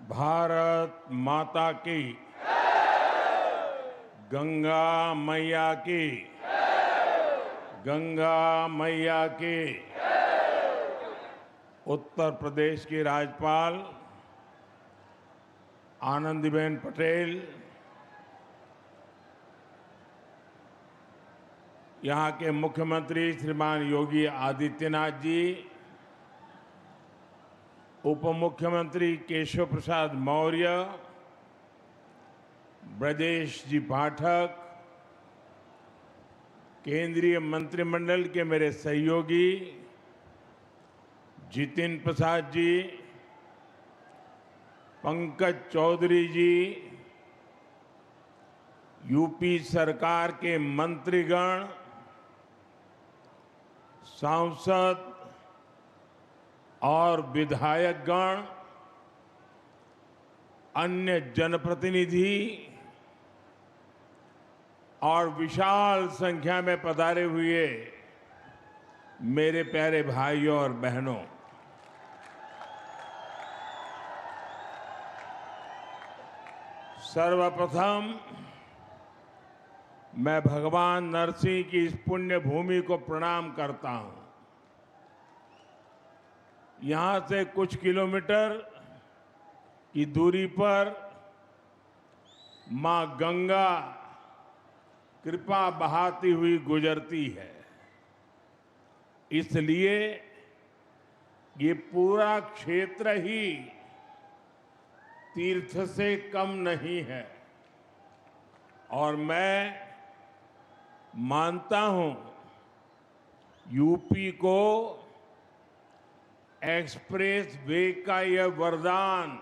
भारत माता की, गंगा मैया की, गंगा मैया की। उत्तर प्रदेश की राज्यपाल आनंदीबेन पटेल, यहाँ के मुख्यमंत्री श्रीमान योगी आदित्यनाथ जी, उप मुख्यमंत्री केशव प्रसाद मौर्य, ब्रजेश जी पाठक, केंद्रीय मंत्रिमंडल के मेरे सहयोगी जितिन प्रसाद जी, पंकज चौधरी जी, यूपी सरकार के मंत्रीगण, सांसद और विधायकगण, अन्य जनप्रतिनिधि और विशाल संख्या में पधारे हुए मेरे प्यारे भाइयों और बहनों, सर्वप्रथम मैं भगवान नरसिंह की इस पुण्य भूमि को प्रणाम करता हूं। यहां से कुछ किलोमीटर की दूरी पर मां गंगा कृपा बहाती हुई गुजरती है, इसलिए ये पूरा क्षेत्र ही तीर्थ से कम नहीं है। और मैं मानता हूं यूपी को एक्सप्रेस वे का यह वरदान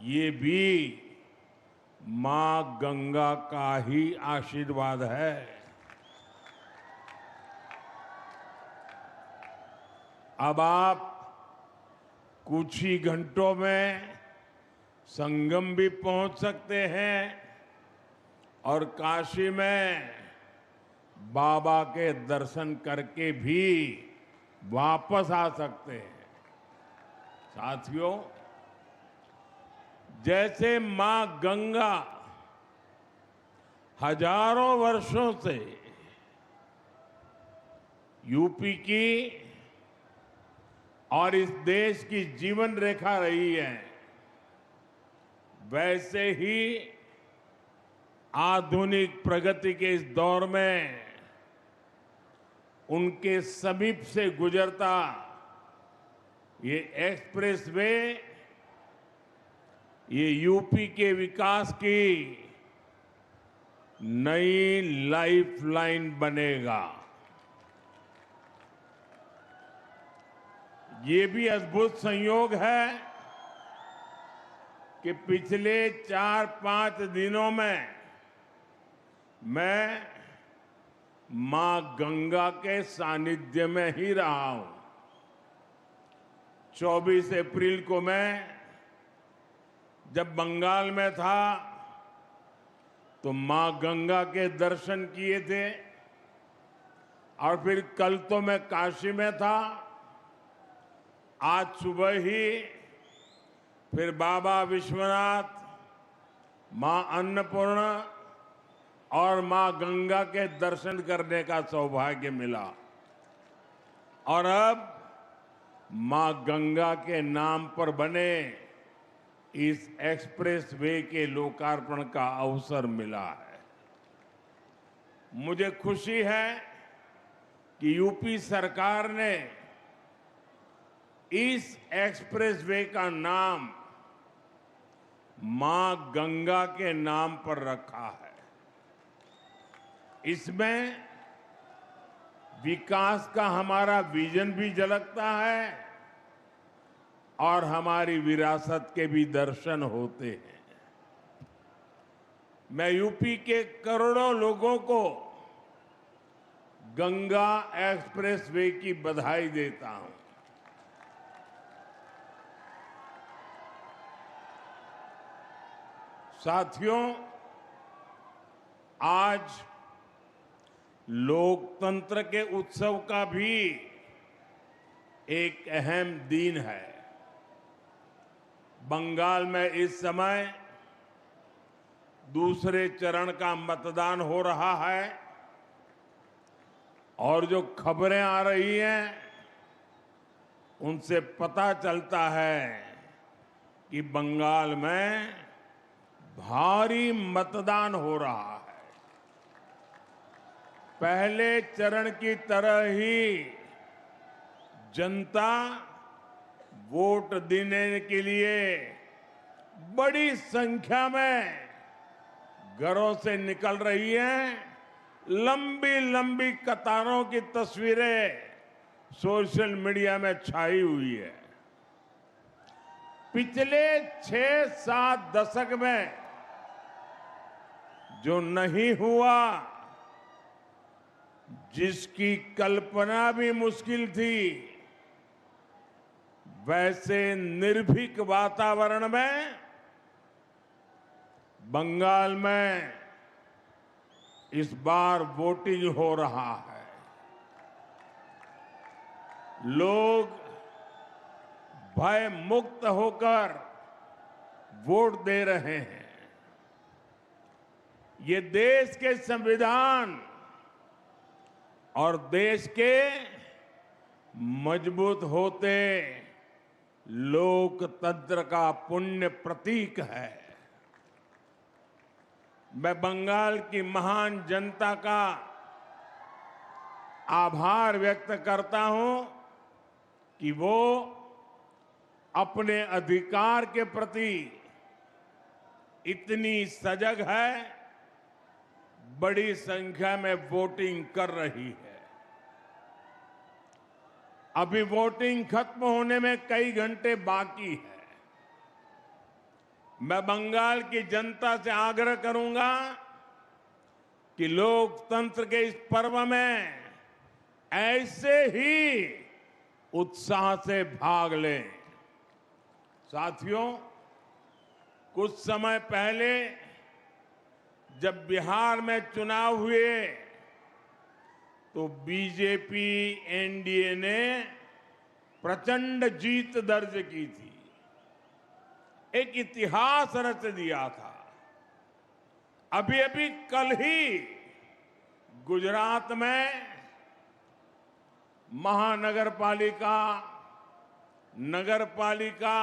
ये भी मां गंगा का ही आशीर्वाद है। अब आप कुछ ही घंटों में संगम भी पहुंच सकते हैं और काशी में बाबा के दर्शन करके भी वापस आ सकते हैं। साथियों, जैसे मां गंगा हजारों वर्षों से यूपी की और इस देश की जीवन रेखा रही है, वैसे ही आधुनिक प्रगति के इस दौर में उनके समीप से गुजरता ये एक्सप्रेसवे ये यूपी के विकास की नई लाइफलाइन बनेगा। ये भी अद्भुत संयोग है कि पिछले 4-5 दिनों में मैं मां गंगा के सानिध्य में ही रहा हूं। 24 अप्रैल को मैं जब बंगाल में था तो मां गंगा के दर्शन किए थे, और फिर कल तो मैं काशी में था। आज सुबह ही फिर बाबा विश्वनाथ, मां अन्नपूर्णा और मां गंगा के दर्शन करने का सौभाग्य मिला। और अब मां गंगा के नाम पर बने इस एक्सप्रेस वे के लोकार्पण का अवसर मिला है। मुझे खुशी है कि यूपी सरकार ने इस एक्सप्रेस वे का नाम मां गंगा के नाम पर रखा है। इसमें विकास का हमारा विजन भी झलकता है और हमारी विरासत के भी दर्शन होते हैं। मैं यूपी के करोड़ों लोगों को गंगा एक्सप्रेस वे की बधाई देता हूं। साथियों, आज लोकतंत्र के उत्सव का भी एक अहम दिन है। बंगाल में इस समय दूसरे चरण का मतदान हो रहा है और जो खबरें आ रही हैं उनसे पता चलता है कि बंगाल में भारी मतदान हो रहा है। पहले चरण की तरह ही जनता वोट देने के लिए बड़ी संख्या में घरों से निकल रही है। लंबी लंबी कतारों की तस्वीरें सोशल मीडिया में छाई हुई है। पिछले 6-7 दशक में जो नहीं हुआ, जिसकी कल्पना भी मुश्किल थी, वैसे निर्भीक वातावरण में बंगाल में इस बार वोटिंग हो रहा है। लोग भय मुक्त होकर वोट दे रहे हैं। ये देश के संविधान और देश के मजबूत होते लोकतंत्र का पुण्य प्रतीक है। मैं बंगाल की महान जनता का आभार व्यक्त करता हूं कि वो अपने अधिकार के प्रति इतनी सजग है, बड़ी संख्या में वोटिंग कर रही है। अभी वोटिंग खत्म होने में कई घंटे बाकी है। मैं बंगाल की जनता से आग्रह करूंगा कि लोकतंत्र के इस पर्व में ऐसे ही उत्साह से भाग लें। साथियों, कुछ समय पहले जब बिहार में चुनाव हुए तो बीजेपी एनडीए ने प्रचंड जीत दर्ज की थी, एक इतिहास रच दिया था। अभी अभी कल ही गुजरात में महानगरपालिका, नगरपालिका,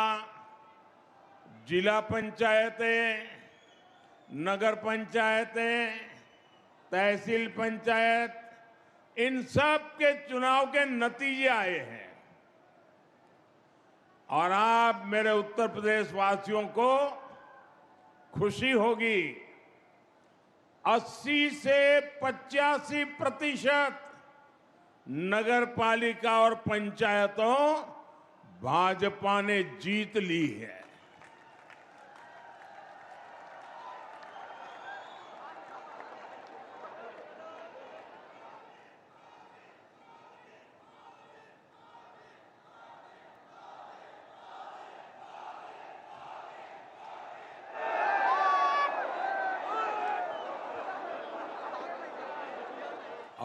जिला पंचायतें, नगर पंचायतें, तहसील पंचायत, इन सब के चुनाव के नतीजे आए हैं। और आप मेरे उत्तर प्रदेश वासियों को खुशी होगी, 80 से 85% नगर पालिका और पंचायतों भाजपा ने जीत ली है।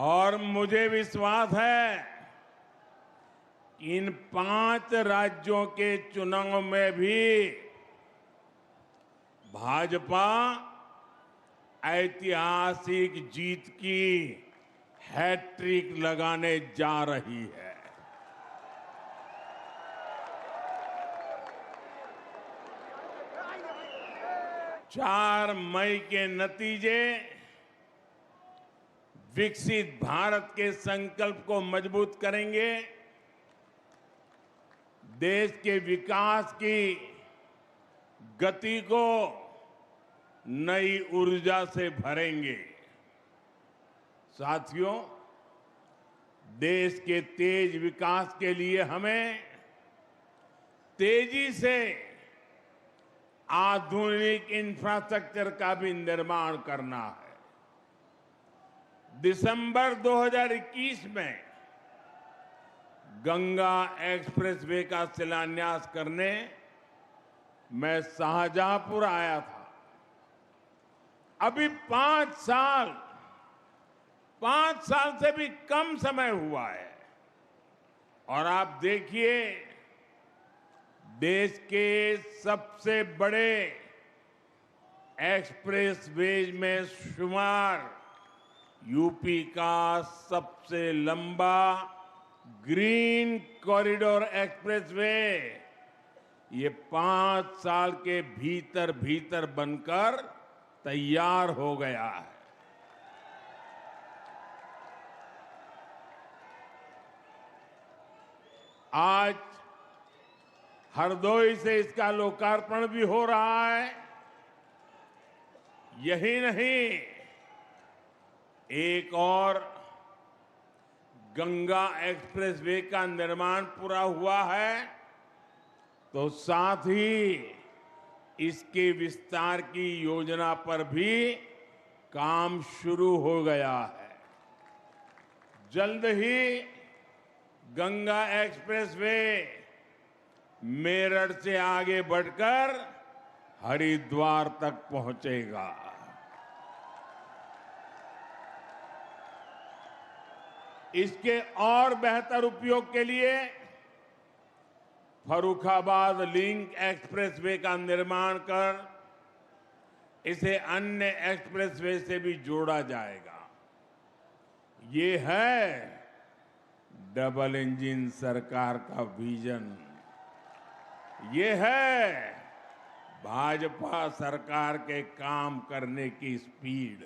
और मुझे विश्वास है कि इन 5 राज्यों के चुनाव में भी भाजपा ऐतिहासिक जीत की हैट्रिक लगाने जा रही है। चार मई के नतीजे विकसित भारत के संकल्प को मजबूत करेंगे, देश के विकास की गति को नई ऊर्जा से भरेंगे। साथियों, देश के तेज विकास के लिए हमें तेजी से आधुनिक इंफ्रास्ट्रक्चर का भी निर्माण करना है। दिसंबर 2021 में गंगा एक्सप्रेसवे का शिलान्यास करने मैं शाहजहांपुर आया था। अभी 5 साल से भी कम समय हुआ है और आप देखिए देश के सबसे बड़े एक्सप्रेसवेज में शुमार यूपी का सबसे लंबा ग्रीन कॉरिडोर एक्सप्रेसवे ये 5 साल के भीतर भीतर बनकर तैयार हो गया है। आज हरदोई से इसका लोकार्पण भी हो रहा है। यही नहीं, एक और गंगा एक्सप्रेसवे का निर्माण पूरा हुआ है, तो साथ ही इसके विस्तार की योजना पर भी काम शुरू हो गया है। जल्द ही गंगा एक्सप्रेसवे मेरठ से आगे बढ़कर हरिद्वार तक पहुंचेगा। इसके और बेहतर उपयोग के लिए फर्रुखाबाद लिंक एक्सप्रेसवे का निर्माण कर इसे अन्य एक्सप्रेसवे से भी जोड़ा जाएगा। ये है डबल इंजन सरकार का विजन। ये है भाजपा सरकार के काम करने की स्पीड।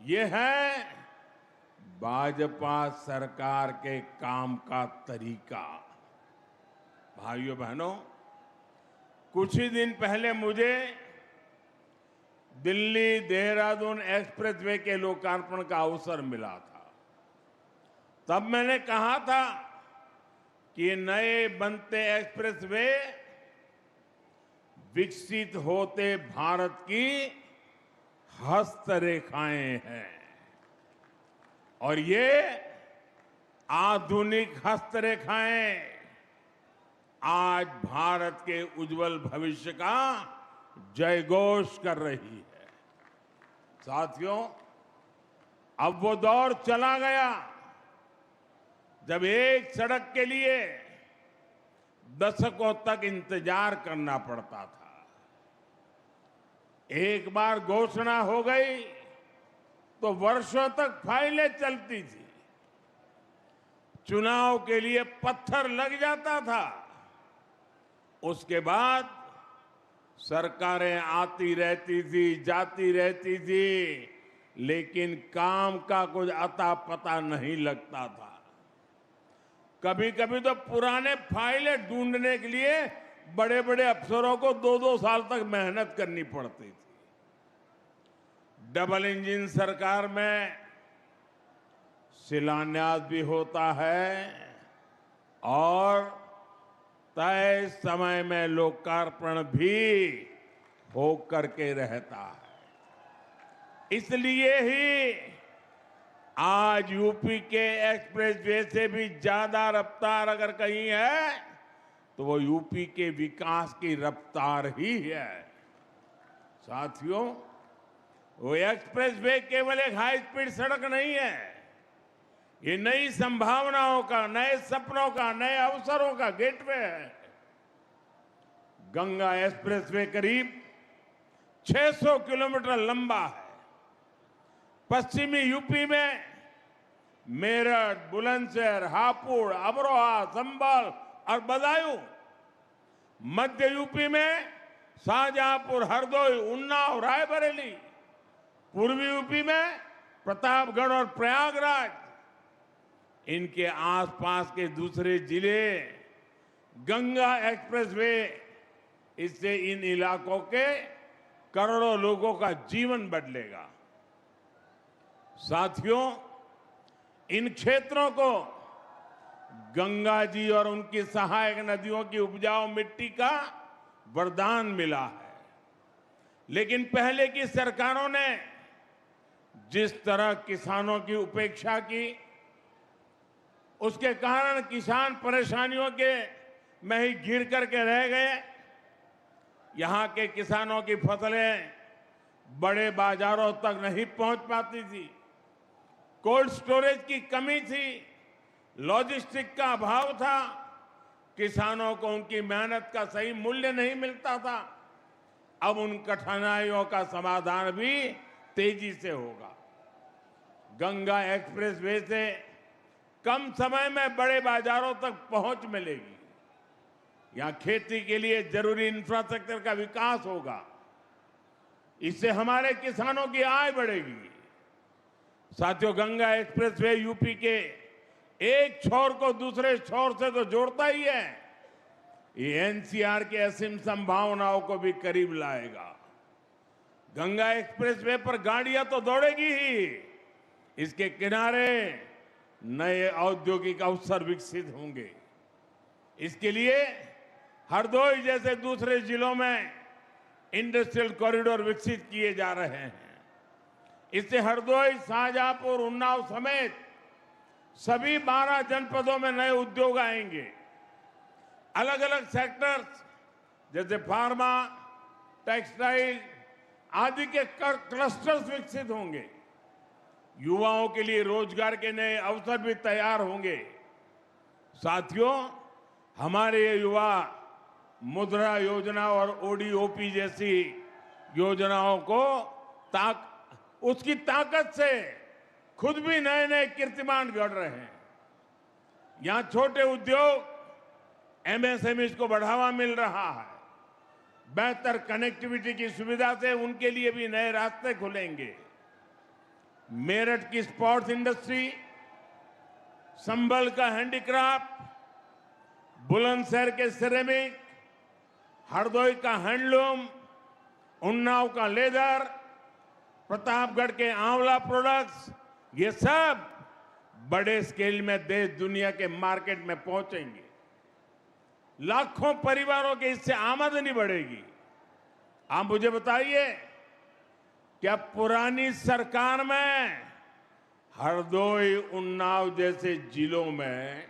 ये है भाजपा सरकार के काम का तरीका। भाइयों बहनों, कुछ ही दिन पहले मुझे दिल्ली देहरादून एक्सप्रेसवे के लोकार्पण का अवसर मिला था। तब मैंने कहा था कि नए बनते एक्सप्रेसवे विकसित होते भारत की हस्तरेखाएं हैं और ये आधुनिक हस्तरेखाएं आज भारत के उज्जवल भविष्य का जयघोष कर रही है। साथियों, अब वो दौर चला गया जब एक सड़क के लिए दशकों तक इंतजार करना पड़ता था। एक बार घोषणा हो गई तो वर्षों तक फाइलें चलती थी। चुनाव के लिए पत्थर लग जाता था। उसके बाद सरकारें आती रहती थी, जाती रहती थी, लेकिन काम का कुछ अता पता नहीं लगता था। कभी कभी तो पुराने फाइलें ढूंढने के लिए बड़े बड़े अफसरों को 2-2 साल तक मेहनत करनी पड़ती थी। डबल इंजन सरकार में शिलान्यास भी होता है और तय समय में लोकार्पण भी हो करके रहता है। इसलिए ही आज यूपी के एक्सप्रेसवे से भी ज्यादा रफ्तार अगर कहीं है तो वो यूपी के विकास की रफ्तार ही है। साथियों, वो एक्सप्रेसवे केवल एक हाई स्पीड सड़क नहीं है। ये नई संभावनाओं का, नए सपनों का, नए अवसरों का गेटवे है। गंगा एक्सप्रेसवे करीब 600 किलोमीटर लंबा है। पश्चिमी यूपी में मेरठ, बुलंदशहर, हापुड़, अमरोहा, संभल और बदायूं, मध्य यूपी में शाहजहांपुर, हरदोई, उन्नाव, रायबरेली, पूर्वी यूपी में प्रतापगढ़ और प्रयागराज, इनके आसपास के दूसरे जिले गंगा एक्सप्रेसवे, इससे इन इलाकों के करोड़ों लोगों का जीवन बदलेगा। साथियों, इन क्षेत्रों को गंगा जी और उनकी सहायक नदियों की उपजाऊ मिट्टी का वरदान मिला है। लेकिन पहले की सरकारों ने जिस तरह किसानों की उपेक्षा की, उसके कारण किसान परेशानियों के में ही घिर करके रह गए। यहां के किसानों की फसलें बड़े बाजारों तक नहीं पहुंच पाती थी। कोल्ड स्टोरेज की कमी थी, लॉजिस्टिक का अभाव था, किसानों को उनकी मेहनत का सही मूल्य नहीं मिलता था। अब उन कठिनाइयों का समाधान भी तेजी से होगा। गंगा एक्सप्रेसवे से कम समय में बड़े बाजारों तक पहुंच मिलेगी। यहां खेती के लिए जरूरी इंफ्रास्ट्रक्चर का विकास होगा। इससे हमारे किसानों की आय बढ़ेगी। साथियों, गंगा एक्सप्रेसवे यूपी के एक छोर को दूसरे छोर से तो जोड़ता ही है, ये एनसीआर की असीम संभावनाओं को भी करीब लाएगा। गंगा एक्सप्रेसवे पर गाड़ियां तो दौड़ेगी ही, इसके किनारे नए औद्योगिक अवसर विकसित होंगे। इसके लिए हरदोई जैसे दूसरे जिलों में इंडस्ट्रियल कॉरिडोर विकसित किए जा रहे हैं। इससे हरदोई, शाहजहांपुर, उन्नाव समेत सभी 12 जनपदों में नए उद्योग आएंगे। अलग अलग सेक्टर्स जैसे फार्मा, टेक्सटाइल आदि के क्लस्टर्स विकसित होंगे। युवाओं के लिए रोजगार के नए अवसर भी तैयार होंगे। साथियों, हमारे ये युवा मुद्रा योजना और ओडीओपी जैसी योजनाओं को उसकी ताकत से खुद भी नए नए कीर्तिमान गढ़ रहे हैं। यहां छोटे उद्योग, एमएसएमई को बढ़ावा मिल रहा है। बेहतर कनेक्टिविटी की सुविधा से उनके लिए भी नए रास्ते खुलेंगे। मेरठ की स्पोर्ट्स इंडस्ट्री, संभल का हैंडीक्राफ्ट, बुलंदशहर के सिरेमिक, हरदोई का हैंडलूम, उन्नाव का लेदर, प्रतापगढ़ के आंवला प्रोडक्ट्स, ये सब बड़े स्केल में देश दुनिया के मार्केट में पहुंचेंगे। लाखों परिवारों के इससे आमदनी बढ़ेगी। आप मुझे बताइए, क्या पुरानी सरकार में हरदोई, उन्नाव जैसे जिलों में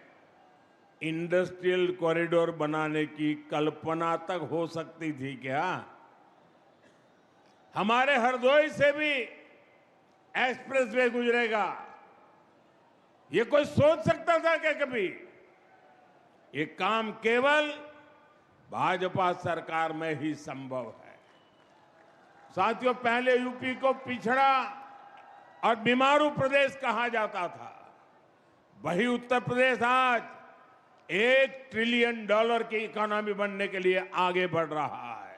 इंडस्ट्रियल कॉरिडोर बनाने की कल्पना तक हो सकती थी क्या? हमारे हरदोई से भी एक्सप्रेसवे गुजरेगा, ये कोई सोच सकता था क्या कभी? ये काम केवल भाजपा सरकार में ही संभव है। साथियों, पहले यूपी को पिछड़ा और बीमारू प्रदेश कहा जाता था। वही उत्तर प्रदेश आज $1 ट्रिलियन की इकोनॉमी बनने के लिए आगे बढ़ रहा है।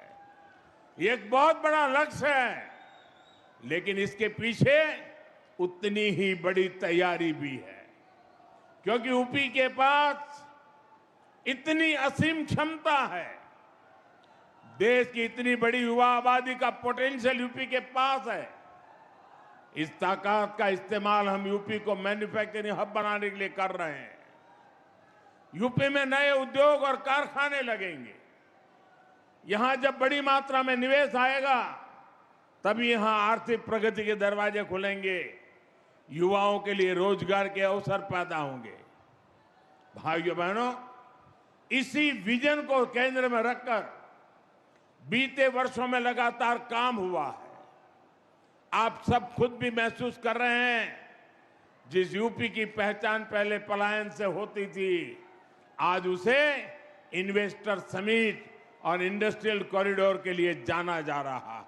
ये एक बहुत बड़ा लक्ष्य है, लेकिन इसके पीछे उतनी ही बड़ी तैयारी भी है, क्योंकि यूपी के पास इतनी असीम क्षमता है। देश की इतनी बड़ी युवा आबादी का पोटेंशियल यूपी के पास है। इस ताकत का इस्तेमाल हम यूपी को मैन्युफैक्चरिंग हब बनाने के लिए कर रहे हैं। यूपी में नए उद्योग और कारखाने लगेंगे। यहां जब बड़ी मात्रा में निवेश आएगा, तभी यहां आर्थिक प्रगति के दरवाजे खुलेंगे, युवाओं के लिए रोजगार के अवसर पैदा होंगे। भाइयों बहनों, इसी विजन को केंद्र में रखकर बीते वर्षों में लगातार काम हुआ है। आप सब खुद भी महसूस कर रहे हैं, जिस यूपी की पहचान पहले पलायन से होती थी, आज उसे इन्वेस्टर समिट और इंडस्ट्रियल कॉरिडोर के लिए जाना जा रहा है।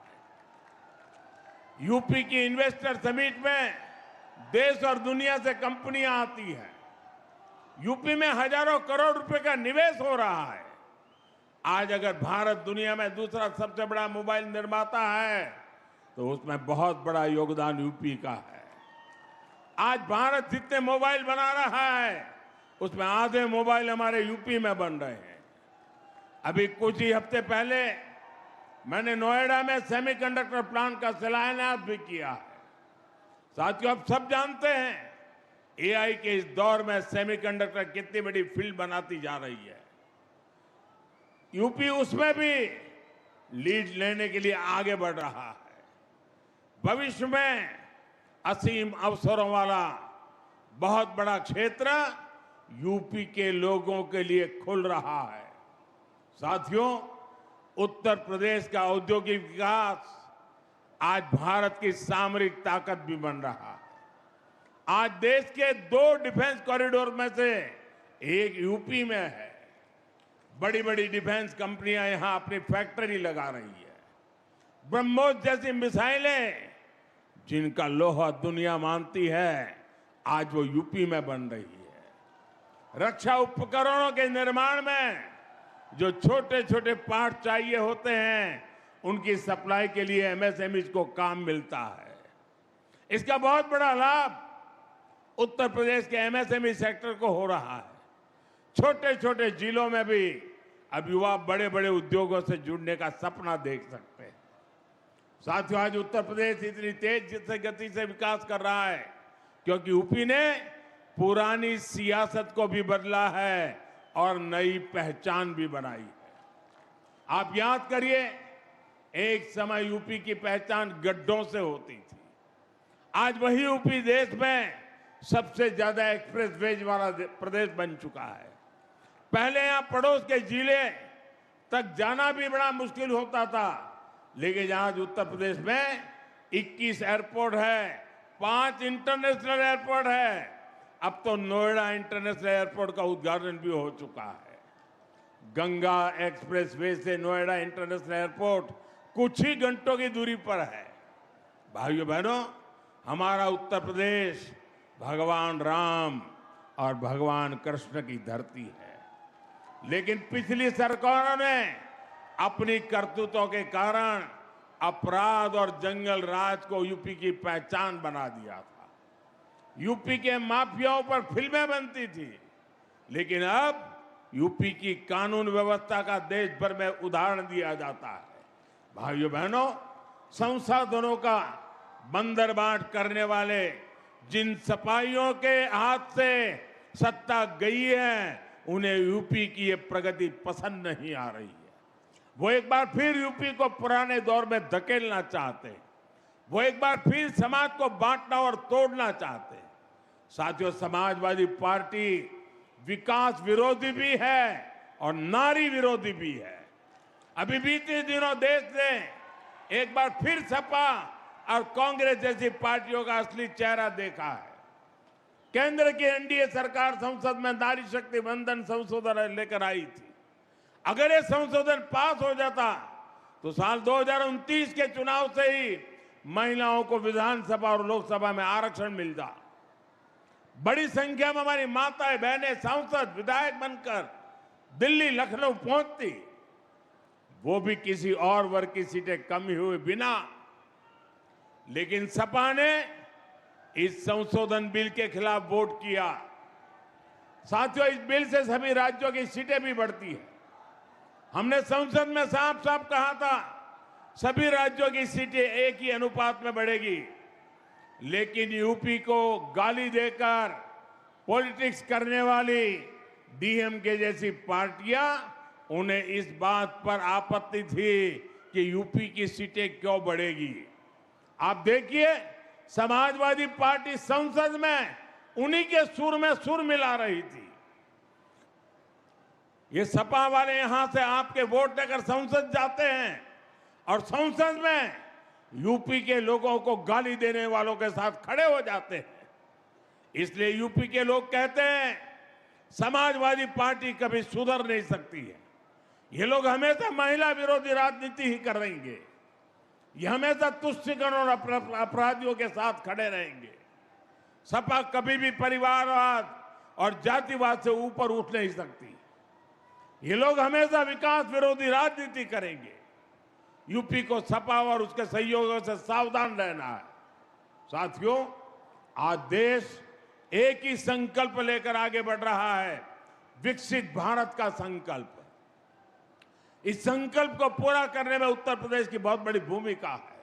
यूपी की इन्वेस्टर समिट में देश और दुनिया से कंपनियां आती हैं। यूपी में हजारों करोड़ रुपए का निवेश हो रहा है। आज अगर भारत दुनिया में दूसरा सबसे बड़ा मोबाइल निर्माता है, तो उसमें बहुत बड़ा योगदान यूपी का है। आज भारत जितने मोबाइल बना रहा है, उसमें आधे मोबाइल हमारे यूपी में बन रहे हैं। अभी कुछ ही हफ्ते पहले मैंने नोएडा में सेमीकंडक्टर प्लांट का शिलान्यास भी किया है। साथियों, आप सब जानते हैं, एआई के इस दौर में सेमीकंडक्टर कितनी बड़ी फील्ड बनाती जा रही है। यूपी उसमें भी लीड लेने के लिए आगे बढ़ रहा है। भविष्य में असीम अवसरों वाला बहुत बड़ा क्षेत्र यूपी के लोगों के लिए खुल रहा है। साथियों, उत्तर प्रदेश का औद्योगिक विकास आज भारत की सामरिक ताकत भी बन रहा है। आज देश के 2 डिफेंस कॉरिडोर में से एक यूपी में है। बड़ी बड़ी डिफेंस कंपनियां यहां अपनी फैक्ट्री लगा रही है। ब्रह्मोस जैसी मिसाइलें जिनका लोहा दुनिया मानती है, आज वो यूपी में बन रही है। रक्षा उपकरणों के निर्माण में जो छोटे छोटे पार्ट चाहिए होते हैं, उनकी सप्लाई के लिए एमएसएमई को काम मिलता है। इसका बहुत बड़ा लाभ उत्तर प्रदेश के एमएसएमई सेक्टर को हो रहा है। छोटे छोटे जिलों में भी अब युवा बड़े बड़े उद्योगों से जुड़ने का सपना देख सकते हैं। साथियों, आज उत्तर प्रदेश इतनी तेज गति से विकास कर रहा है क्योंकि यूपी ने पुरानी सियासत को भी बदला है और नई पहचान भी बनाई है। आप याद करिए, एक समय यूपी की पहचान गड्ढों से होती थी। आज वही यूपी देश में सबसे ज्यादा एक्सप्रेस वेज वाला प्रदेश बन चुका है। पहले यहां पड़ोस के जिले तक जाना भी बड़ा मुश्किल होता था, लेकिन आज उत्तर प्रदेश में 21 एयरपोर्ट है, 5 इंटरनेशनल एयरपोर्ट है। अब तो नोएडा इंटरनेशनल एयरपोर्ट का उद्घाटन भी हो चुका है। गंगा एक्सप्रेसवे से नोएडा इंटरनेशनल एयरपोर्ट कुछ ही घंटों की दूरी पर है। भाइयों बहनों, हमारा उत्तर प्रदेश भगवान राम और भगवान कृष्ण की धरती है, लेकिन पिछली सरकारों ने अपनी करतूतों के कारण अपराध और जंगल राज को यूपी की पहचान बना दिया था। यूपी के माफियाओं पर फिल्में बनती थी, लेकिन अब यूपी की कानून व्यवस्था का देश भर में उदाहरण दिया जाता है। भाइयों बहनों, संसाधनों का बंदरबाट करने वाले जिन सपाहियों के हाथ से सत्ता गई है, उन्हें यूपी की ये प्रगति पसंद नहीं आ रही है। वो एक बार फिर यूपी को पुराने दौर में धकेलना चाहते हैं। वो एक बार फिर समाज को बांटना और तोड़ना चाहते हैं। साथियों, समाजवादी पार्टी विकास विरोधी भी है और नारी विरोधी भी है। अभी बीते दिनों देश ने एक बार फिर सपा और कांग्रेस जैसी पार्टियों का असली चेहरा देखा है। केंद्र की एनडीए सरकार संसद में नारी शक्ति वंदन संशोधन लेकर आई थी। अगर ये संशोधन पास हो जाता तो साल 2029 के चुनाव से ही महिलाओं को विधानसभा और लोकसभा में आरक्षण मिलता। बड़ी संख्या में हमारी माताएं बहनें सांसद विधायक बनकर दिल्ली लखनऊ पहुंचती, वो भी किसी और वर्ग की सीटें कम हुए बिना। लेकिन सपा ने इस संशोधन बिल के खिलाफ वोट किया। साथियों, इस बिल से सभी राज्यों की सीटें भी बढ़ती है। हमने संसद में साफ साफ कहा था, सभी राज्यों की सीटें एक ही अनुपात में बढ़ेगी। लेकिन यूपी को गाली देकर पॉलिटिक्स करने वाली डीएमके जैसी पार्टियां, उन्हें इस बात पर आपत्ति थी कि यूपी की सीटें क्यों बढ़ेगी। आप देखिए, समाजवादी पार्टी संसद में उन्हीं के सुर में सुर मिला रही थी। ये सपा वाले यहां से आपके वोट लेकर संसद जाते हैं और संसद में यूपी के लोगों को गाली देने वालों के साथ खड़े हो जाते हैं। इसलिए यूपी के लोग कहते हैं, समाजवादी पार्टी कभी सुधर नहीं सकती है। ये लोग हमेशा महिला विरोधी राजनीति ही करेंगे। ये हमेशा तुष्टिकरण और अपराधियों के साथ खड़े रहेंगे। सपा कभी भी परिवारवाद और जातिवाद से ऊपर उठ नहीं सकती। ये लोग हमेशा विकास विरोधी राजनीति करेंगे। यूपी को सपा और उसके सहयोगियों से सावधान रहना है। साथियों, आज देश एक ही संकल्प लेकर आगे बढ़ रहा है, विकसित भारत का संकल्प। इस संकल्प को पूरा करने में उत्तर प्रदेश की बहुत बड़ी भूमिका है।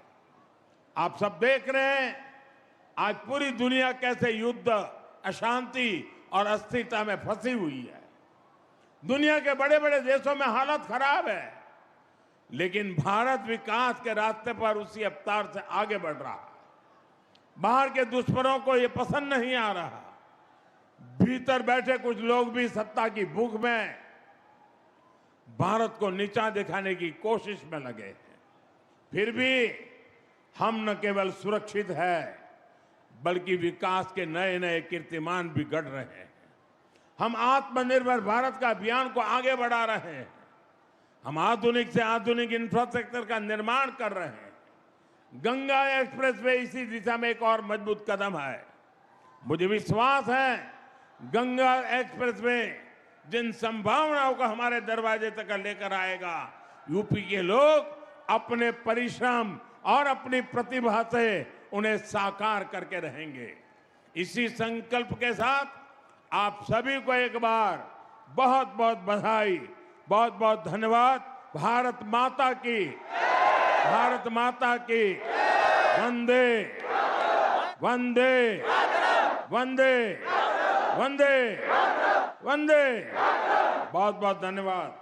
आप सब देख रहे हैं, आज पूरी दुनिया कैसे युद्ध, अशांति और अस्थिरता में फंसी हुई है। दुनिया के बड़े बड़े देशों में हालत खराब है, लेकिन भारत विकास के रास्ते पर उसी रफ्तार से आगे बढ़ रहा है। बाहर के दुश्मनों को ये पसंद नहीं आ रहा। भीतर बैठे कुछ लोग भी सत्ता की भूख में भारत को नीचा दिखाने की कोशिश में लगे हैं। फिर भी हम न केवल सुरक्षित है, बल्कि विकास के नए नए कीर्तिमान भी गढ़ रहे हैं। हम आत्मनिर्भर भारत का अभियान को आगे बढ़ा रहे हैं। हम आधुनिक से आधुनिक इंफ्रास्ट्रक्चर का निर्माण कर रहे हैं। गंगा एक्सप्रेसवे इसी दिशा में एक और मजबूत कदम है। मुझे विश्वास है गंगा एक्सप्रेसवे जिन संभावनाओं को हमारे दरवाजे तक लेकर आएगा, यूपी के लोग अपने परिश्रम और अपनी प्रतिभा से उन्हें साकार करके रहेंगे। इसी संकल्प के साथ आप सभी को एक बार बहुत बहुत बधाई, बहुत बहुत धन्यवाद। भारत माता की, भारत माता की। वंदे वंदे वंदे वंदे वंदे। बहुत बहुत धन्यवाद।